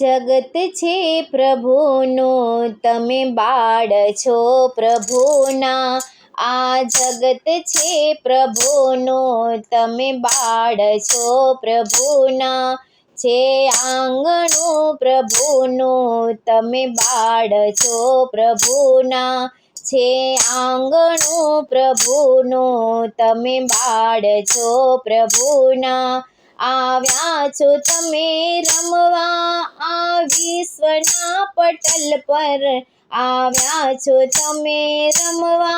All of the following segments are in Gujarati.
જગત છે પ્રભુનું, તમે બાળ છો પ્રભુના. આ જગત છે પ્રભુનું, તમે બાળ છો પ્રભુના. છે આંગણું પ્રભુનું, તમે બાળ છો પ્રભુના. છે આંગણું પ્રભુનું, તમે બાળ છો પ્રભુના. આવ્યા છો તમે રમવા આ વિશ્વના પટલ પર. આવ્યા છો તમે રમવા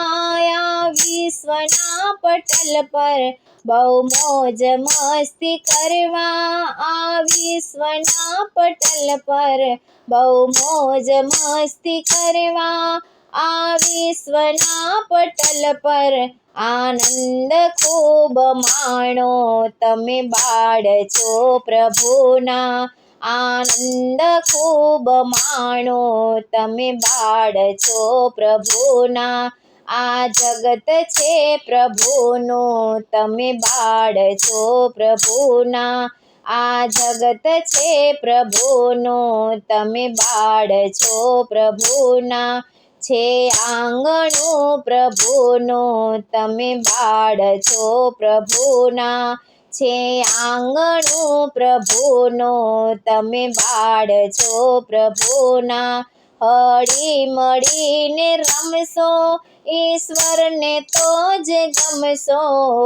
આ વિશ્વના પટલ પર. બહુ મોજ મસ્તી કરવા આ વિશ્વના પટલ પર. બહુ મોજ મસ્તી કરવા આ વિશ્વના પટલ પર. આનંદ ખૂબ માણો, તમે બાળ છો પ્રભુના. આનંદ ખૂબ માણો, તમે બાળ છો પ્રભુના. આ જગત છે પ્રભુનું, તમે બાળ છો પ્રભુના. આ જગત છે પ્રભુનું, તમે બાળ છો પ્રભુના. છે આંગણું પ્રભુનું, તમે બાળ છો પ્રભુના. છે આંગણું પ્રભુનું, તમે બાળ છો પ્રભુના. હળી મળીને રમશો, ઈશ્વરને તો જ ગમશો.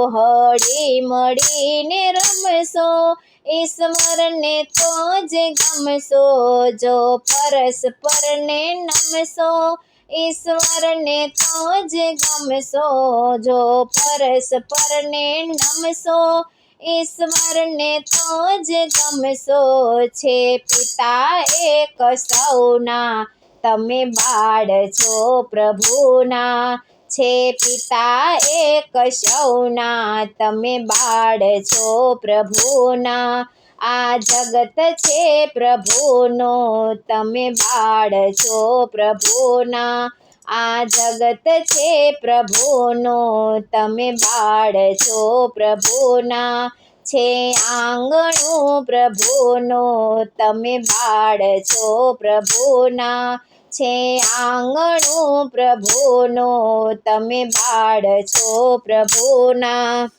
હળી મળીને રમશો, ઈશ્વરને તો જ ગમશો. જો પરસ્પરને નમશો, ઈશ્વરને તો જ ગમશો. જો પરસ્પરને નમશો, ઈશ્વરને તો જ ગમશો. છે પિતા એક સૌના, તમે બાળ છો પ્રભુના. છે પિતા એક સૌના, તમે બાળ છો પ્રભુના. આ જગત છે પ્રભુનું, તમે બાળ છો પ્રભુના. આ જગત છે પ્રભુનું, તમે બાળ છો પ્રભુના. છે આંગણું પ્રભુનું, તમે બાળ છો પ્રભુના. છે આંગણું પ્રભુનું, તમે બાળ છો પ્રભુના.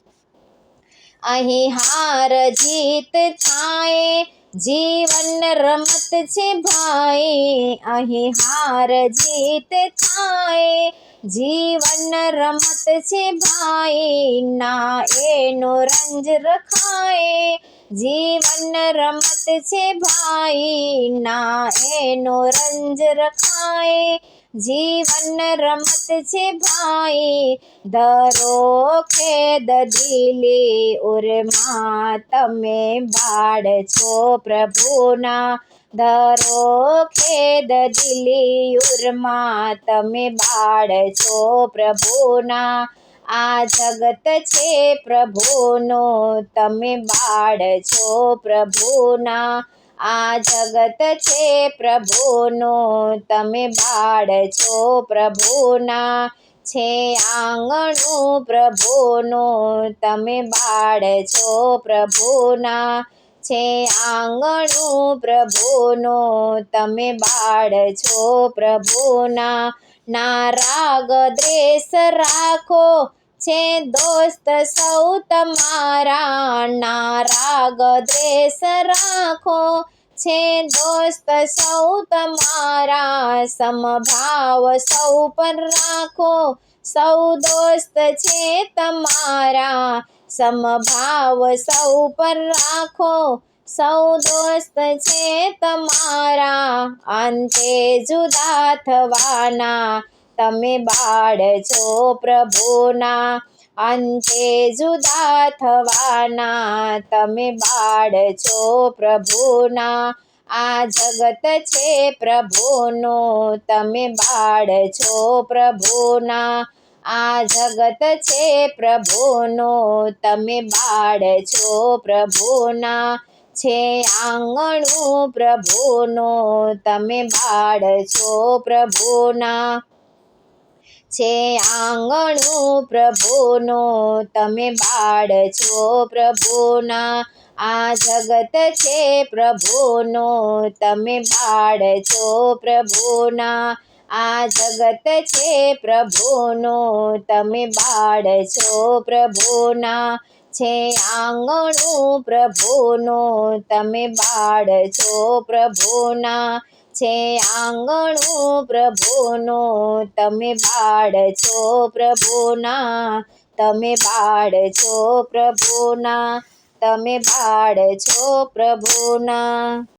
અહીં હાર જીત થાય, જીવન રમત છે ભાઈ. અહીં હાર જીત થાય, જીવન રમત છે ભાઈ. ના એનો રંજ રખાય, જીવન રમત છે ભાઈ. ના એનો રંજ રખાય, જીવન રમત છે ભાઈ. ધરો ખેદ દિલી ઉરમાં, તમે બાળ છો પ્રભુના. ધરો ખેદ દિલી ઉરમાં, તમે બાળ છો પ્રભુના. આ જગત છે પ્રભુનું, તમે બાળ છો પ્રભુના. આ જગત છે પ્રભુનું, તમે બાળ છો પ્રભુના. છે આંગણું પ્રભુનું, તમે બાળ છો પ્રભુના. છે આંગણું પ્રભુનું, તમે બાળ છો પ્રભુના. ના રાગ દ્વેષ રાખો, છે દોસ્ત સૌ તમારા. ના રાગ દ્વેષ રાખો, છે દોસ્ત સૌ તમારા. સમભાવ સૌ પર રાખો, સૌ દોસ્ત છે તમારા. સમભાવ સૌ પર રાખો, સૌ દોસ્ત છે તમારા. અંતે જુદા થવાના, તમે બાળ છો પ્રભુના. અંતે જુદા થવાના, તમે બાળ છો પ્રભુના. આ જગત છે પ્રભુનું, તમે બાળ છો પ્રભુના. આ જગત છે પ્રભુનું, તમે બાળ છો પ્રભુના. છે આંગણું પ્રભુનું, તમે બાળ છો પ્રભુના. છે આંગણું પ્રભુનું, તમે બાળ છો પ્રભુના. આ જગત છે પ્રભુનો, તમે બાળ છો પ્રભુના. આ જગત છે પ્રભુનો, તમે બાળ છો પ્રભુના. છે આંગણું પ્રભુનું, તમે બાળ છો પ્રભુના. છે આંગણું પ્રભુનું, તમે બાળ છો પ્રભુના. તમે બાળ છો પ્રભુના, તમે બાળ છો પ્રભુના.